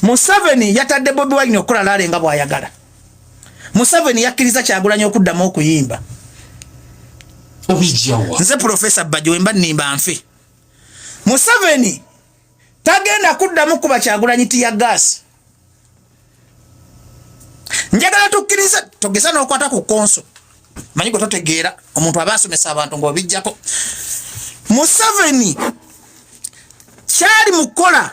Museveni yatadde Bobiwine okola lale nga bwayagala. Museveni yakkiriza Kyagulanyi okuddamu okuyimba. Obijjawa. Nze Professor Bajjo wemba nnimba nfe. Museveni tagenda kuddamu kuba Kyagulanyi tiya gas. Njagala tukkiriza togeza n'okwata ku konso. Manyi ko totegeera omuntu abasomesa abantu ng'obijjako. Museveni kyali mukola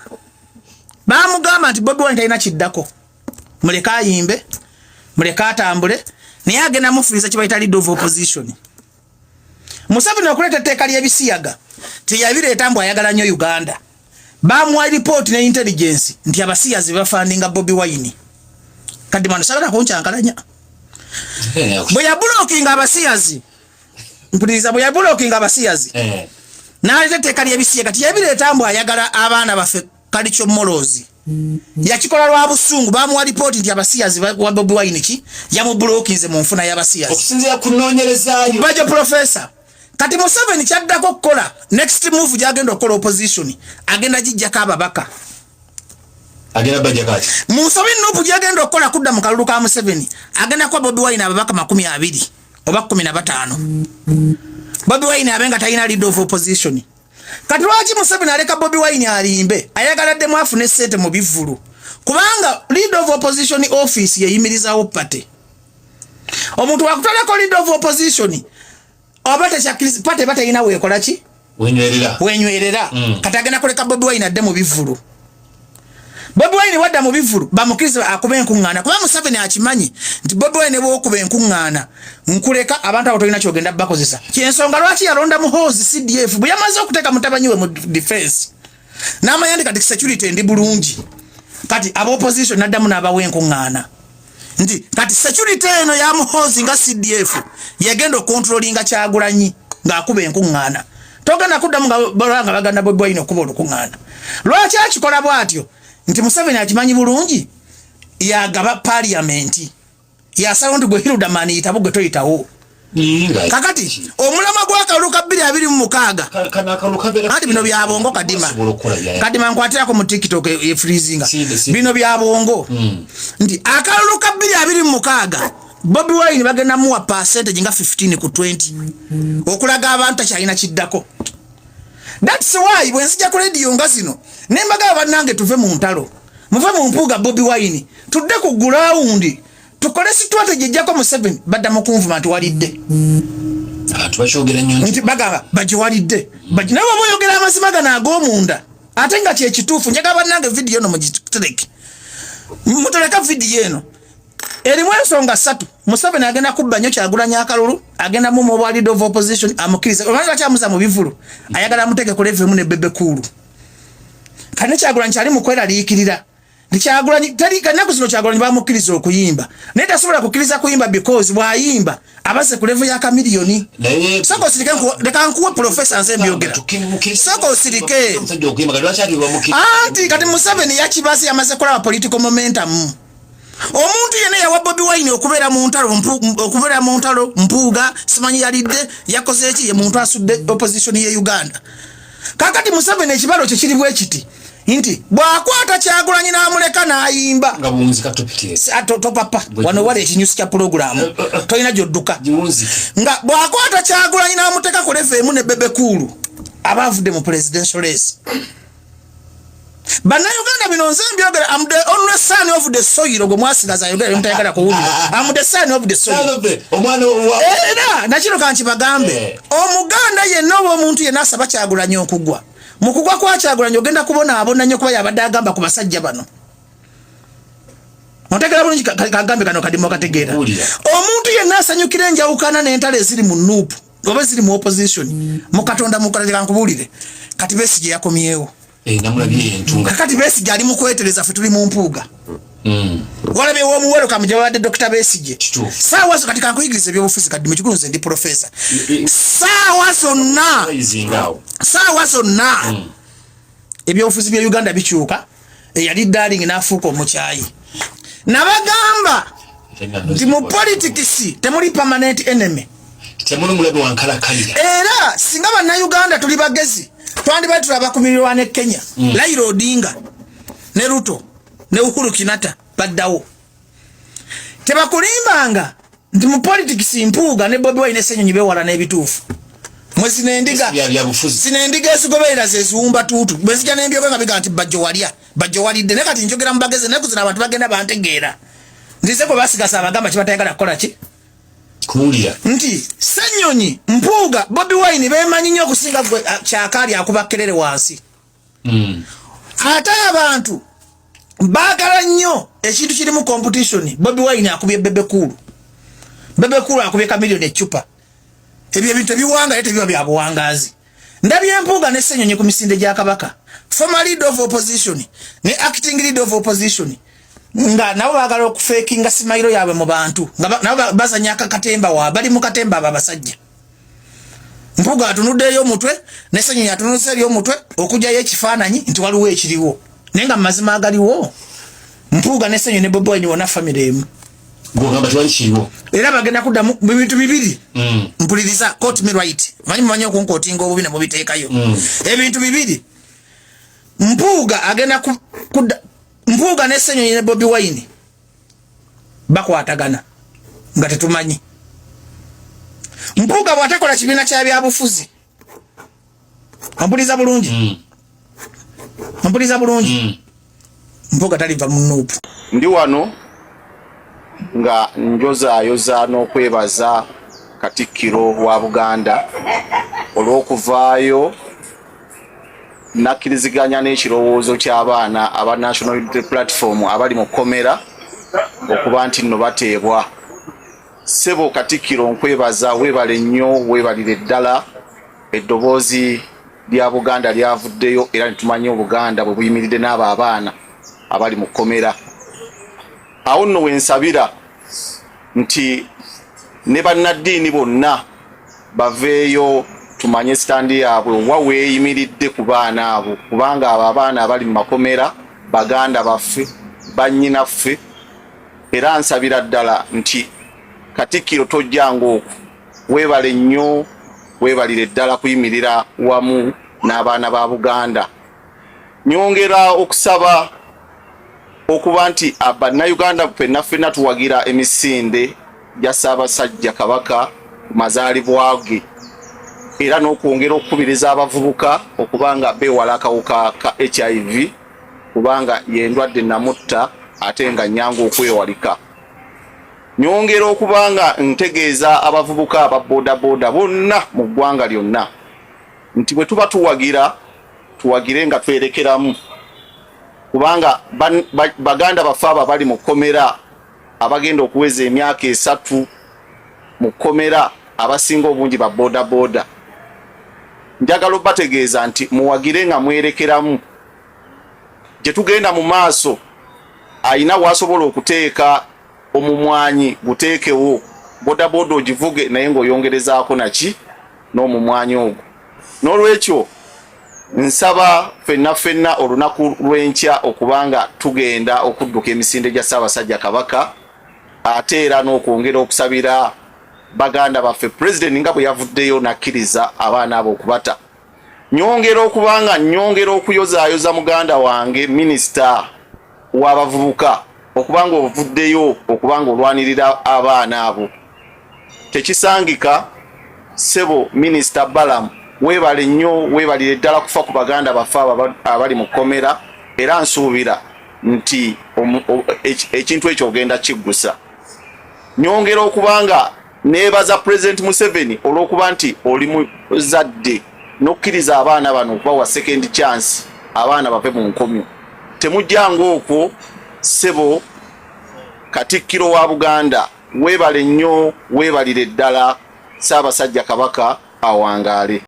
bamugamba nti Bobiwine talina kiddako. Muleka ayimbe, muleka atambule, naye agenda mufuliza kye bayita leader of opposition. Museveni okuleta etteeka ly'ebisiyaga teyabireeta mbu ayagala nnyo Uganda. Bamuwa report ne intelligence nti abasiyazi bafandinga Bobiwine. Kati mwana sagala kunkyankalanya. Bwe yabulokinga abasiyazi. Mpuliriza bwe yabulokinga abasiyazi. N'aleta etteeka ly'ebisiyaga teyabireeta mbu ayagala abaana baffe Kalicho Molozi. Yakikola lwa busungu bamuwa report nti abasiyazi wa Bobiwine ki yamubulokinze mu nfuna y'abasiyazi. Okusinzira kunoonyerezaayo. Bajjo Professor. Kati Museveni kyaddako okukola next move gyagenda okukola opposition agenda gijjako ababaka. Agenda bajja kati. Musobi nupu gyagenda okukola kudda mu kalulu ka Museveni agenda kwa Bobiwine ababaka 20 oba 15. Bobiwine abenga talina leader of opposition. Kati lwaki Museveni aleka Bobiwine alimbe ayagaladde mwafune ssente mu bivulu kubanga leader of opposition office yeyimirizawo pate. Omuntu wakutolako leader of opposition obate kyakiriza pate batayina weekola ki? Wenywerera. Kati agenda kuleka Bobiwine adde mu bivulu. Bobiwine wadda mu bivulu bamukiriza akuba enkuŋŋaana kuba Museveni akimanyi nti Bobiwine bw'okuba enkuŋŋaana nkuleka abantu abo tolina kyogenda bakozesa. Kyensonga lwaki yalonda muhoozi CDF bwe yamaze okuteeka mutabanyi we mu defense n'amanya nti kati security ndi bulungi kati aba opposition naddamu n'abawa enkuŋŋaana nti kati security eno ya muhoozi nga CDF yagenda okontrolinga Kyagulanyi ng'akuba enkuŋŋaana togenda kuddamu nga baganda Bobiwine okuba olukuŋŋaana. Lwaki akikola bw'atyo nti Museveni akimanyi bulungi yagaba parliament yasaba nti gwe Hiludamani yitabu gwe toyitawo. Kakati omulama gw'akalulu 2026 kati bino byabongo kadima nkwatirako mu TikTok e freezinga bino byabongo nti akalulu 2026 Bobiwine bagenda muwa percentage nga 15 ku 20 okulaga abantu takyalina kiddako. That's why when sija ku radio nga zino nembaga bannange tuve mu ntalo muve mu mpuga Bobiwine tudde ku ground tukole strategy jako Museveni badda mu kunvuma nti walidde tubashogera nnyo nti bagamba Bajjo walidde Bajjo nabo boyogera amazima gana ag'omunda ate nga kye kituufu njaga bannange video no mugiteleke muteleka video eno erimu ensonga 3 Museveni agenda kubba nnyo Kyagulanyi akalulu agenda mu mobile leader of opposition amukiriza olwanga kyamuza mu bivulu ayagala muteke ku level mu ne bebe kulu kane Kyagulanyi kyali mu kweraliikirira ndi Kyagulanyi tali kanaku zino Kyagulanyi bamukiriza okuyimba naye tasobola kukkiriza kuyimba because bwayimba abase ku level ya kamiliyoni soko sirike leka nkuwe Professor nze mbyogera soko sirike anti kati Museveni yakibasi yamaze kulaba political momentum. Omuntu yene yawa Bobiwine okubeera mu ntalo mpuuga simanyi yalidde yakoze eki ye muntu asudde opposition ye Uganda. Kakati Museveni ekibalo kye kiri bwe kiti nti bwakwata Kyagulanyi n'amuleka n'ayimba nga bunzi katopitire to papa wano wale ekinyusi kya program toyina gyodduka nga bwakwata Kyagulanyi n'amuteka ku level ne bebe kulu abavudde mu presidential race. Bana Uganda bino nze mbyogera am the only son of the soil gwe mwasigaza yogera mutayagala kuwulira am the son of the soil omwana wa era nakino kanki bagambe omuganda yenna omuntu yenna asaba Kyagulanyi okugwa mukugwa kwa Kyagulanyi ogenda kubona abonna nnyo kuba yabadde agamba ku basajja bano ontegera bulungi kagambe kano kadimo kategeera omuntu yenna asanyukira enjawukana n'entale ziri mu nuupu oba ziri mu opposition mu Katonda mukalega nkubulire kati Besigye yakomyewo namulabye entunga kati Besigye ali mu kwetereza ffe tuli mu mpuuga walabe w'omuwero kamujawade Dr. Besigye sawa so katika nkuyigiriza ebyobufuzi kadi mukiguluze ndi professor sawa sonna ebyobufuzi bya Uganda bikyuka yali darling n'afuuka omukyayi nabagamba nti mu politics temuli permanent enemy temuli mulabe wankalakalira era singa bannayuganda tuli bagezi twandibadde tulabakumirirwa ne Kenya Raila Odinga ne Ruto ne Uhuru Kenyatta baddawo tebakulimbanga ndi mu politics Mpuuga ne Bobiwine Ssenyonyi bewala n'ebituufu mwe sinendiga esigoberera zeziwumba tuutu bwezija n'embyoga nga biga nti Bajjo walya Bajjo walidde ne kati njogera mu bageze ne kuzina abantu bagenda bantegeera ndize ko basigasa abagamba kibatayagala kukola ki kulia nti Ssenyonyi Mpuuga Bobiwine bemanyi nnyo okusinga gwe kyakali akubakelere wansi ate abantu baagala nnyo ekintu kiri mu competition Bobiwine akubye bebekulu akubye kamiliyoni ecupa ebyo ebintu ebiwanga ate biba bya buwangazi ndabye Mpuuga ne Ssenyonyi ku misinde gya Kabaka former leader of opposition ne acting leader of opposition nga nabo baagala okufekinga simayiro yaabwe mu bantu nga nabo bazanya Katemba wa bali mu Katemba abasajja Mpuuga atunuddeyo omutwe ne Ssenyonyi atunuddeyo omutwe okujjayo ekifaananyi nti waliwo ekiriwo nenga mazima agaliwo Mpuuga ne Ssenyonyi ne Bobiwine wona family emu ngogamba twalikiwo era bagenda kudda mu bintu bibiri mpuliriza court me right manyi okunkotinga obubi ne mubiteekayo ebintu bibiri Mpuuga agenda kudda Mpuuga ne Ssenyonyi ne Bobiwine bakwatagana nga tetumanyi Mpuuga bw'atakola kibiina kya byabufuzi mpuliriza bulungi Mpuuga taliva mu nuupu ndi wano nga njozaayoza n'okwebaza Katikilo wa Buganda olw'okuvaayo nakkiriziganya n'ekirowoozo ky'abaana aba National Unity Platform abali mu kkomera okuba nti nno bateebwa. Ssebo Katikilo nkwebaza, weebale nnyo, weebalire ddala. Eddoboozi lya Buganda lyavuddeyo era nitumanyi Obuganda bwe buyimiridde n'abo abaana abali mu kkomera. Awo nno wensabira nti ne bannaddiini bonna baveeyo tumanye standi yaabwe wa weeyimiridde ku baana abo, kubanga abo abaana abali mu makomera baganda baffe, bannyinaffe. Era nsabira ddala nti Katikilo tojjanga okwo, weebale nnyo, weebalire ddala kuyimirira wamu n'abaana ba Buganda. Nyongera okusaba okuba nti Bannayuganda ffenna tuwagira emisinde gya Ssaabasajja Kabaka ku mazaalibwa ge, era n'okwongera okukubiriza abavubuka okubanga beewala akawuka ka HIV kubanga yendwadde namutta ate nga nnyangu okwewalika. Nyongera okubanga ntegeeza abavubuka aba bodaboda bonna mu ggwanga lyonna nti bwe tuba tuwagire nga twerekeramu, kubanga baganda baffe abo bali mu kkomera abagenda okuweza emyaka 3 mu kkomera abasinga obungi ba bodaboda. Njagala obategeeza nti muwagire nga mwerekeramu, gye tugenda mu maaso ayina wasobola okuteeka omumwanyi guteekewo, bodaboda ogivuge naye ng'oyongerezaako naki n'omumwanyi ogwo. N'olwekyo nsaba ffenna olunaku lw'enkya okubanga tugenda okudduka emisinde gya Ssaabasajja Kabaka, ate era n'okwongera okusabira baganda baffe President nga bwe yavuddeyo nakkiriza abaana abo okubata. Nyongera okuyozaayoza muganda wange Minisita w'abavubuka okubanga ovuddeyo okubanga olwanirira abaana abo. Tekisangika ssebo Minisita Balamu, weebale nnyo, weebalire ddala kufa ku baganda baffe abali mu kkomera, era nsuubira nti ekintu ekyo ogenda kiggusa. Nyongera okubanga neebaza President Museveni olw'okuba nti oli muzadde n'okkiriza abaana bano okubawa second chance abaana bave mu nkomyo. Temujjanga okwo ssebo Katikilo wa Buganda, weebale nnyo, weebalire ddala. Ssaabasajja Kabaka awangaale.